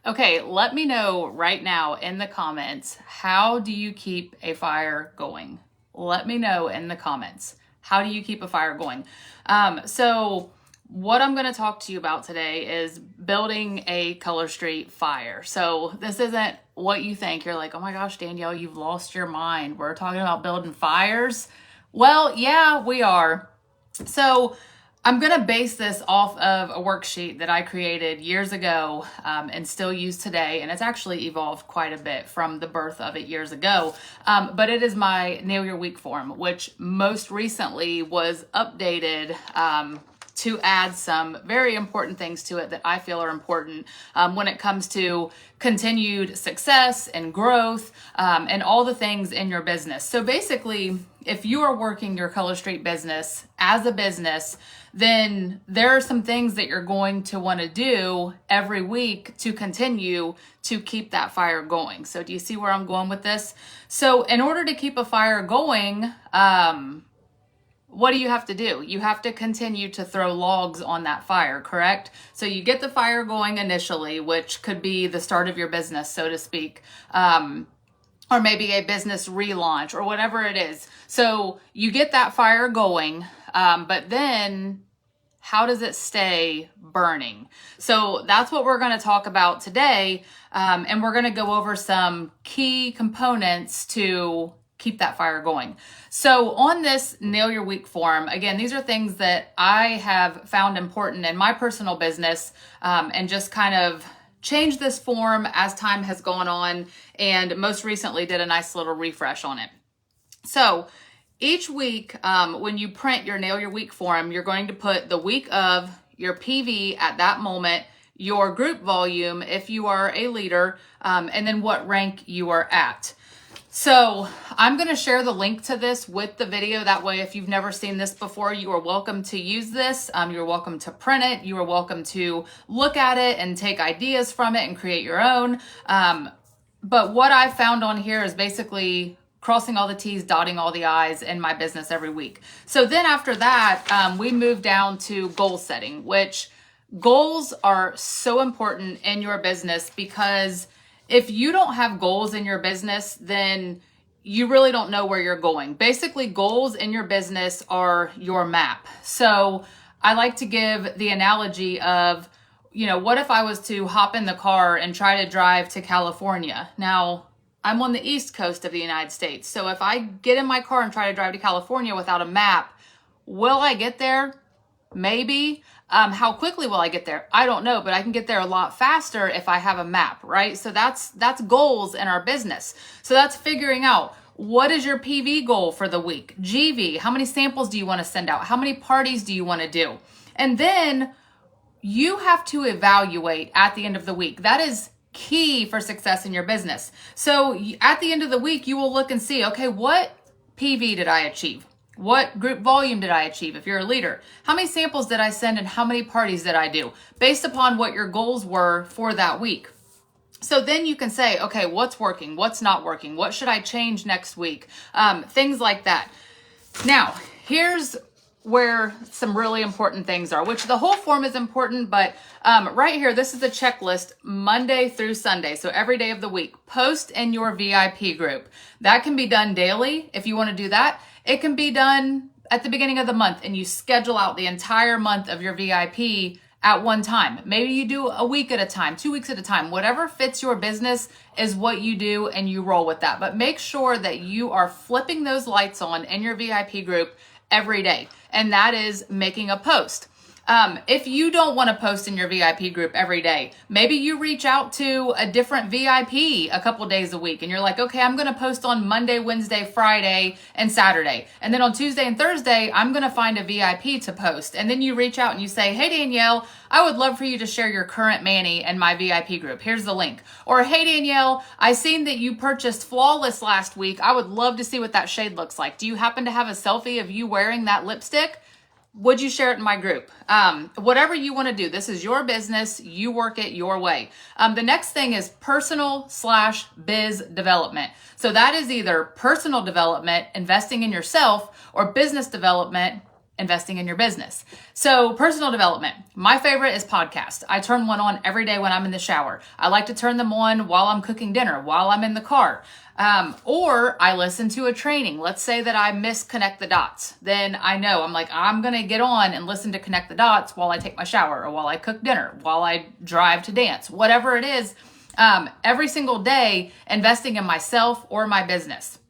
Okay, let me know right now in the comments, how do you keep a fire going? Let me know in the comments. How do you keep a fire going? So what I'm going to talk to you about today is building a Color Street fire. So this isn't what you think. You're like, oh my gosh, Danielle, you've lost your mind. We're talking about building fires. Well, yeah, we are. So I'm going to base this off of a worksheet that I created years ago and still use today. And it's actually evolved quite a bit from the birth of it years ago. But it is my Nail Your Week form, which most recently was updated to add some very important things to it that I feel are important when it comes to continued success and growth and all the things in your business. So basically, if you are working your Color Street business as a business, then there are some things that you're going to want to do every week to continue to keep that fire going. So do you see where I'm going with this? So in order to keep a fire going, what do you have to do? You have to continue to throw logs on that fire, correct? So you get the fire going initially, which could be the start of your business, so to speak, or maybe a business relaunch or whatever it is. So you get that fire going, but then how does it stay burning? So that's what we're going to talk about today. And we're going to go over some key components to keep that fire going. So on this Nail Your Week form, again, these are things that I have found important in my personal business, and just kind of changed this form as time has gone on, and most recently did a nice little refresh on it. So each week, when you print your Nail Your Week form, you're going to put the week of, your PV at that moment, your group volume if you are a leader, and then what rank you are at. So I'm going to share the link to this with the video. That way, if you've never seen this before, you are welcome to use this. You're welcome to print it. You are welcome to look at it and take ideas from it and create your own. But what I found on here is basically crossing all the T's, dotting all the I's in my business every week. So then after that, we move down to goal setting, which goals are so important in your business, because if you don't have goals in your business, then you really don't know where you're going. Basically, goals in your business are your map. So I like to give the analogy of, what if I was to hop in the car and try to drive to California? Now, I'm on the East Coast of the United States. So if I get in my car and try to drive to California without a map, will I get there? Maybe. How quickly will I get there? I don't know, but I can get there a lot faster if I have a map, right? So that's goals in our business. So that's figuring out, what is your PV goal for the week? GV, how many samples do you want to send out? How many parties do you want to do? And then you have to evaluate at the end of the week. That is key for success in your business. So at the end of the week, you will look and see, okay, what PV did I achieve? What group volume did I achieve if you're a leader? How many samples did I send and how many parties did I do? Based upon what your goals were for that week. So then you can say, okay, what's working? What's not working? What should I change next week? Things like that. Now, here's where some really important things are, which the whole form is important, but right here, this is a checklist Monday through Sunday. So every day of the week, post in your VIP group. That can be done daily if you want to do that. It can be done at the beginning of the month and you schedule out the entire month of your VIP at one time. Maybe you do a week at a time, 2 weeks at a time. Whatever fits your business is what you do, and you roll with that. But make sure that you are flipping those lights on in your VIP group every day. And that is making a post. If you don't want to post in your VIP group every day, maybe you reach out to a different VIP a couple days a week and you're like, okay, I'm going to post on Monday, Wednesday, Friday, and Saturday. And then on Tuesday and Thursday, I'm going to find a VIP to post. And then you reach out and you say, hey, Danielle, I would love for you to share your current mani in my VIP group. Here's the link. Or, hey, Danielle, I seen that you purchased Flawless last week. I would love to see what that shade looks like. Do you happen to have a selfie of you wearing that lipstick? Would you share it in my group? Whatever you want to do. This is your business. You work it your way. The next thing is personal/biz development. So that is either personal development, investing in yourself, or business development, investing in your business. So personal development, my favorite is podcast. I turn one on every day when I'm in the shower. I like to turn them on while I'm cooking dinner, while I'm in the car. Or I listen to a training. Let's say that I miss Connect the Dots. Then I know I'm going to get on and listen to Connect the Dots while I take my shower or while I cook dinner, while I drive to dance, whatever it is. Every single day, investing in myself or my business.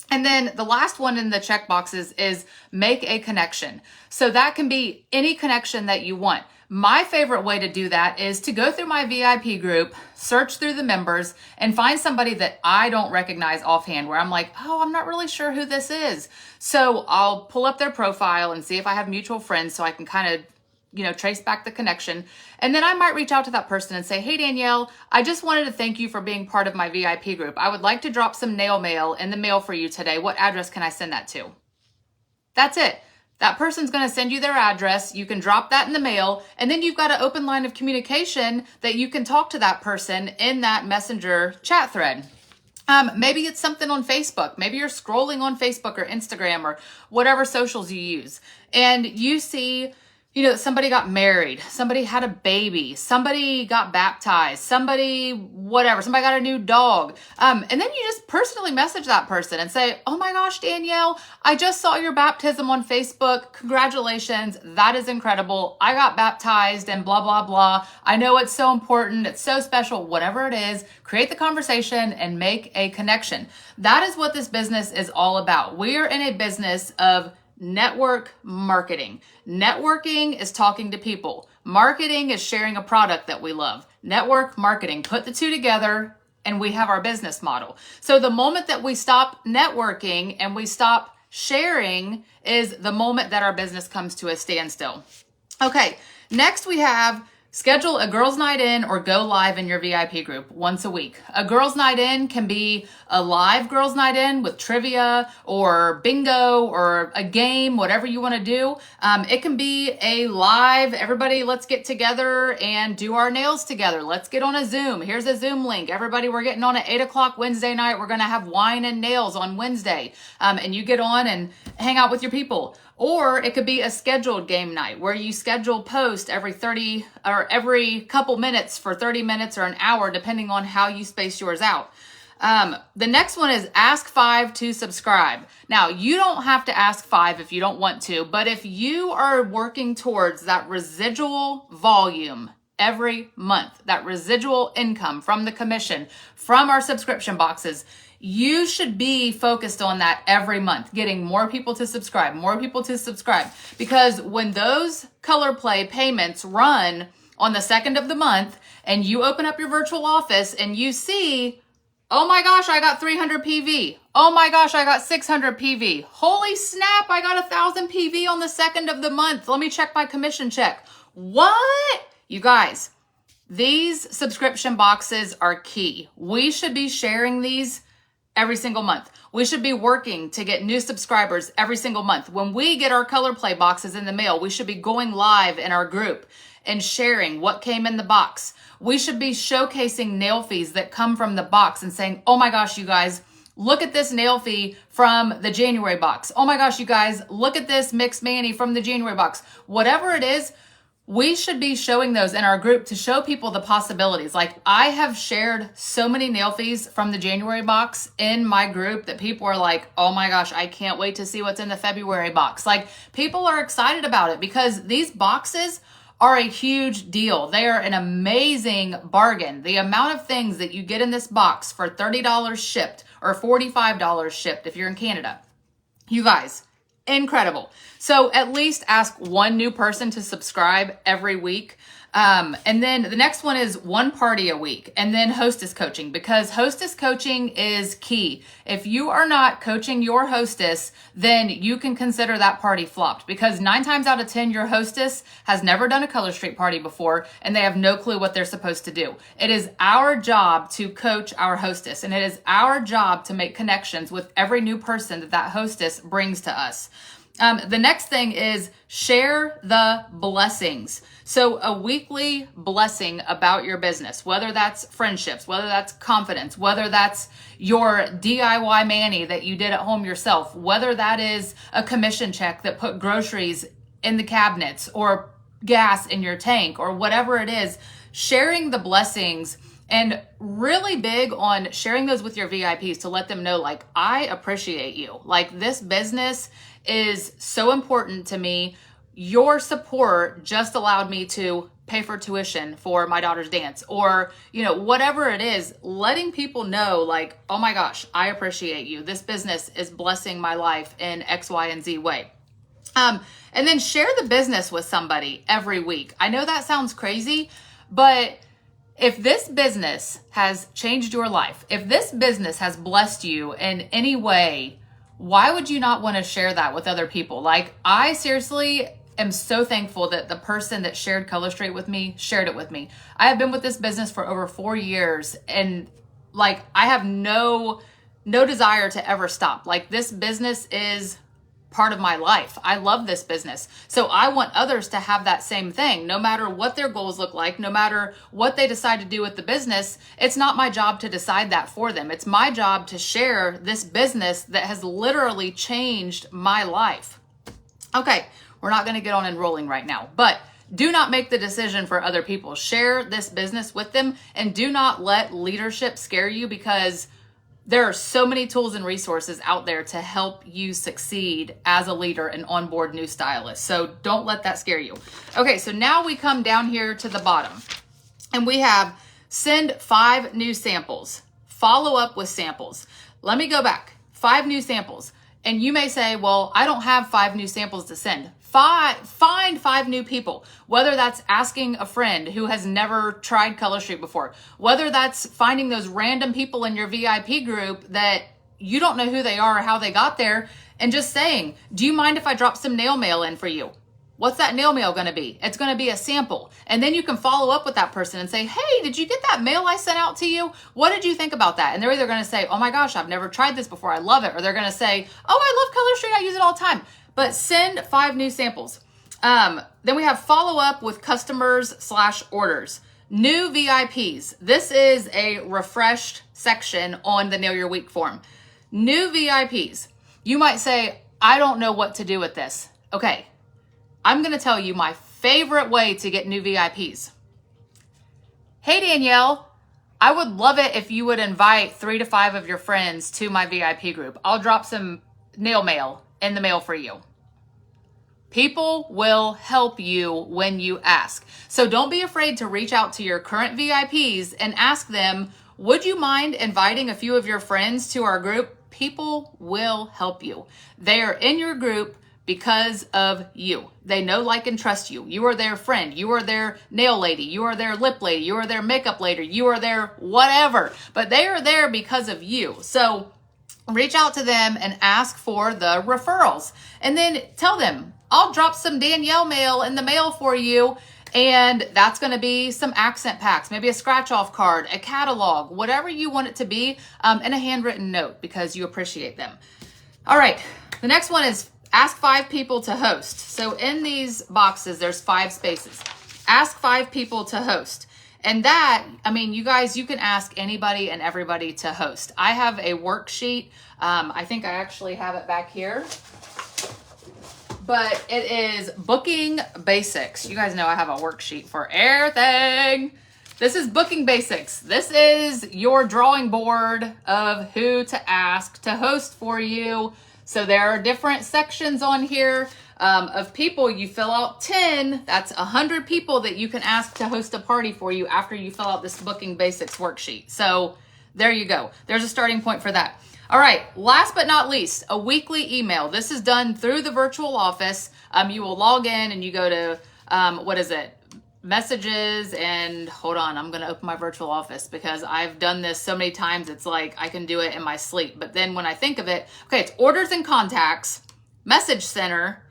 And then the last one in the check boxes is make a connection. So that can be any connection that you want. My favorite way to do that is to go through my VIP group, search through the members, and find somebody that I don't recognize offhand where I'm like, oh, I'm not really sure who this is. So I'll pull up their profile and see if I have mutual friends so I can kind of trace back the connection. And then I might reach out to that person and say, hey, Danielle, I just wanted to thank you for being part of my VIP group. I would like to drop some nail mail in the mail for you today. What address can I send that to? That's it. That person's going to send you their address. You can drop that in the mail. And then you've got an open line of communication that you can talk to that person in that messenger chat thread. Maybe it's something on Facebook. Maybe you're scrolling on Facebook or Instagram or whatever socials you use. And you see somebody got married, somebody had a baby, somebody got baptized, somebody got a new dog. And then you just personally message that person and say, oh my gosh, Danielle, I just saw your baptism on Facebook. Congratulations. That is incredible. I got baptized and blah, blah, blah. I know it's so important. It's so special. Whatever it is, create the conversation and make a connection. That is what this business is all about. We are in a business of network marketing. Networking is talking to people. Marketing is sharing a product that we love. Network marketing, put the two together and we have our business model. So the moment that we stop networking and we stop sharing is the moment that our business comes to a standstill. Okay, next we have schedule a girls' night in or go live in your VIP group once a week. A girls' night in can be a live girls' night in with trivia or bingo or a game, whatever you want to do. It can be a live, everybody, let's get together and do our nails together. Let's get on a Zoom. Here's a Zoom link. Everybody, we're getting on at 8 o'clock Wednesday night. We're going to have wine and nails on Wednesday. And you get on and hang out with your people. Or it could be a scheduled game night where you schedule post every couple minutes for 30 minutes or an hour, depending on how you space yours out. The next one is ask 5 to subscribe. Now, you don't have to ask 5 if you don't want to, but if you are working towards that residual volume every month, that residual income from the commission, from our subscription boxes, you should be focused on that every month, getting more people to subscribe, because when those color play payments run on the 2nd of the month and you open up your virtual office and you see, oh my gosh, I got 300 PV. Oh my gosh, I got 600 PV. Holy snap, I got 1,000 PV on the 2nd of the month. Let me check my commission check. What? You guys, these subscription boxes are key. We should be sharing these every single month. We should be working to get new subscribers every single month. When we get our color play boxes in the mail, we should be going live in our group and sharing what came in the box. We should be showcasing nail fees that come from the box and saying, oh my gosh, you guys, look at this nail fee from the January box. Oh my gosh, you guys, look at this mixed mani from the January box. Whatever it is, we should be showing those in our group to show people the possibilities. Like, I have shared so many nail fees from the January box in my group that people are like, oh my gosh, I can't wait to see what's in the February box. Like, people are excited about it because these boxes are a huge deal. They are an amazing bargain. The amount of things that you get in this box for $30 shipped or $45 shipped if you're in Canada. You guys, incredible. So at least ask one new person to subscribe every week. And then the next one is one party a week, and then hostess coaching, because hostess coaching is key. If you are not coaching your hostess, then you can consider that party flopped, because 9 times out of 10, your hostess has never done a color street party before, and they have no clue what they're supposed to do. It is our job to coach our hostess, and it is our job to make connections with every new person that hostess brings to us. The next thing is share the blessings. So a weekly blessing about your business, whether that's friendships, whether that's confidence, whether that's your DIY mani that you did at home yourself, whether that is a commission check that put groceries in the cabinets or gas in your tank or whatever it is, sharing the blessings. And really big on sharing those with your VIPs to let them know, like, I appreciate you. Like, this business is so important to me. Your support just allowed me to pay for tuition for my daughter's dance, or, you know, whatever it is, letting people know, like, oh my gosh, I appreciate you. This business is blessing my life in X, Y, and Z way. And then share the business with somebody every week. I know that sounds crazy, but if this business has changed your life, if this business has blessed you in any way, why would you not want to share that with other people? Like, I seriously am so thankful that the person that shared Color Straight with me shared it with me. I have been with this business for over 4 years, and like, I have no desire to ever stop. Like, this business is part of my life. I love this business. So I want others to have that same thing, no matter what their goals look like, no matter what they decide to do with the business. It's not my job to decide that for them. It's my job to share this business that has literally changed my life. Okay, we're not going to get on enrolling right now, but do not make the decision for other people. Share this business with them, and do not let leadership scare you, because there are so many tools and resources out there to help you succeed as a leader and onboard new stylists. So don't let that scare you. Okay, so now we come down here to the bottom, and we have send 5 new samples, follow up with samples. Let me go back, 5 new samples. And you may say, well, I don't have 5 new samples to send. Find 5 new people, whether that's asking a friend who has never tried Color Street before, whether that's finding those random people in your VIP group that you don't know who they are or how they got there, and just saying, do you mind if I drop some nail mail in for you? What's that nail mail going to be? It's going to be a sample. And then you can follow up with that person and say, hey, did you get that mail I sent out to you? What did you think about that? And they're either going to say, oh my gosh, I've never tried this before, I love it. Or they're going to say, oh, I love Color Street, I use it all the time. But send 5 new samples. Then we have follow up with customers/orders. New VIPs. This is a refreshed section on the Nail Your Week form. New VIPs. You might say, I don't know what to do with this. Okay, I'm going to tell you my favorite way to get new VIPs. Hey, Danielle, I would love it if you would invite 3 to 5 of your friends to my VIP group. I'll drop some nail mail in the mail for you. People will help you when you ask. So don't be afraid to reach out to your current VIPs and ask them, would you mind inviting a few of your friends to our group? People will help you. They are in your group because of you. They know, like, and trust you. You are their friend. You are their nail lady. You are their lip lady. You are their makeup lady. You are their whatever. But they are there because of you. So reach out to them and ask for the referrals. And then tell them, I'll drop some Danielle mail in the mail for you. And that's going to be some accent packs, maybe a scratch off card, a catalog, whatever you want it to be, and a handwritten note because you appreciate them. All right. The next one is ask 5 people to host. So in these boxes, there's 5 spaces. Ask 5 people to host. And that, I mean, you guys, you can ask anybody and everybody to host. I have a worksheet. I think I actually have it back here. But it is booking basics. You guys know I have a worksheet for everything. This is booking basics. This is your drawing board of who to ask to host for you. So there are different sections on here of people. You fill out 10, that's 100 people that you can ask to host a party for you after you fill out this booking basics worksheet. So there you go. There's a starting point for that. All right, last but not least, a weekly email. This is done through the virtual office. You will log in and you go to, messages, and hold on, I'm going to open my virtual office because I've done this so many times. It's like I can do it in my sleep. But then when I think of it, okay, it's orders and contacts, message center,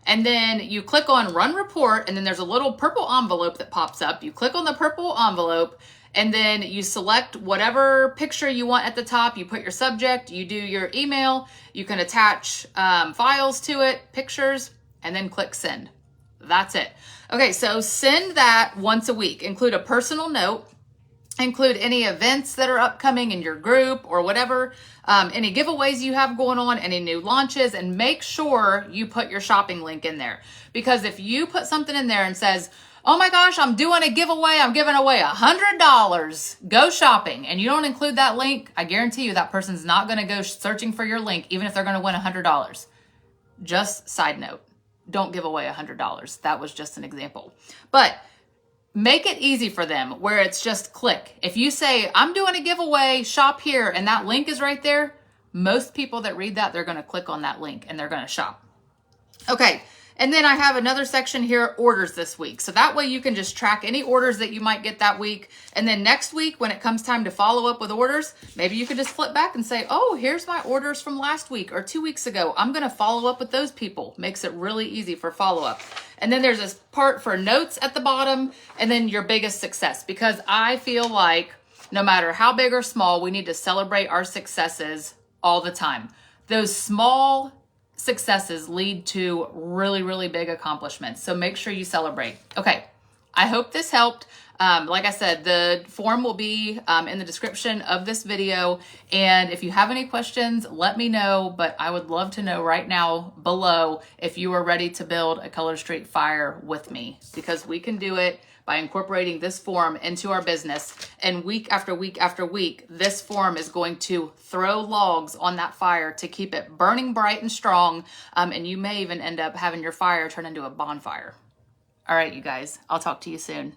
and then you click on run report, and then there's a little purple envelope that pops up. You click on the purple envelope, And then you select whatever picture you want at the top. You put your subject, you do your email, you can attach files to it, pictures, and then click send. That's it. Okay, so send that once a week. Include a personal note. Include any events that are upcoming in your group or whatever, any giveaways you have going on, any new launches, and make sure you put your shopping link in there. Because if you put something in there and says, oh my gosh, I'm doing a giveaway, I'm giving away $100, go shopping, and you don't include that link, I guarantee you that person's not going to go searching for your link, even if they're going to win $100. Just side note, don't give away $100. That was just an example. But make it easy for them where it's just click. If you say, I'm doing a giveaway, shop here, and that link is right there, most people that read that, they're going to click on that link and they're going to shop. Okay. And then I have another section here, orders this week. So that way you can just track any orders that you might get that week. And then next week, when it comes time to follow up with orders, maybe you could just flip back and say, oh, here's my orders from last week or 2 weeks ago. I'm going to follow up with those people. Makes it really easy for follow-up. And then there's this part for notes at the bottom, and then your biggest success. Because I feel like no matter how big or small, we need to celebrate our successes all the time. Those small successes lead to really, really big accomplishments. So make sure you celebrate. Okay. I hope this helped. Like I said, the form will be in the description of this video. And if you have any questions, let me know. But I would love to know right now below if you are ready to build a Color Street fire with me, because we can do it by incorporating this form into our business. And week after week after week, this form is going to throw logs on that fire to keep it burning bright and strong. And you may even end up having your fire turn into a bonfire. All right, you guys, I'll talk to you soon.